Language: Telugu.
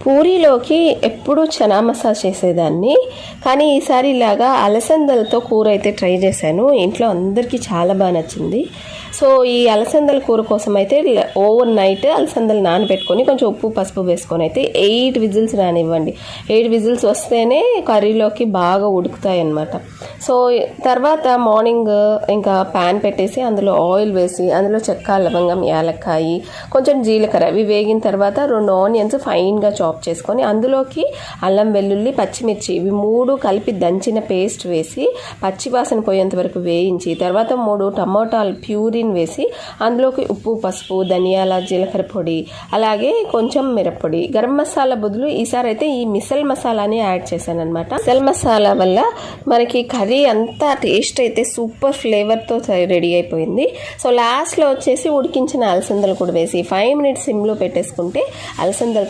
పూరీలోకి ఎప్పుడూ చనా మసాలా చేసేదాన్ని, కానీ ఈసారి ఇలాగా అలసందలతో కూర అయితే ట్రై చేశాను. ఇంట్లో అందరికీ చాలా బాగా నచ్చింది. సో ఈ అలసందల కూర కోసం అయితే ఓవర్ నైట్ అలసందలు నానబెట్టుకొని కొంచెం ఉప్పు పసుపు వేసుకొని అయితే 8 విజిల్స్ రానివ్వండి. 8 విజిల్స్ వస్తేనే కర్రీలోకి బాగా ఉడుకుతాయి అన్నమాట. సో తర్వాత మార్నింగ్ ఇంకా ప్యాన్ పెట్టేసి అందులో ఆయిల్ వేసి అందులో చెక్క, లవంగం, యాలక్కాయి, కొంచెం జీలకర్ర ఇవి వేగిన తర్వాత 2 ఆనియన్స్ ఫైన్గా చాప్ చేసుకొని అందులోకి అల్లం వెల్లుల్లి పచ్చిమిర్చి ఇవి 3 కలిపి దంచిన పేస్ట్ వేసి పచ్చివాసన పోయేంత వరకు వేయించి తర్వాత 3 టమోటాలు ప్యూరీ వేసి అందులోకి ఉప్పు పసుపు ధనియాల జీలకర్ర పొడి అలాగే కొంచెం మిరప్పొడి గరం మసాలా బదులు ఈసారి అయితే ఈ మిసల్ మసాలాని యాడ్ చేశాను అనమాట. మిసల్ మసాలా వల్ల మనకి కర్రీ అంతా టేస్ట్ అయితే సూపర్ ఫ్లేవర్తో రెడీ అయిపోయింది. సో లాస్ట్లో వచ్చేసి ఉడికించిన అలసందలు కూడా వేసి 5 మినిట్స్ సిమ్లో పెట్టేసుకుంటే అలసందలు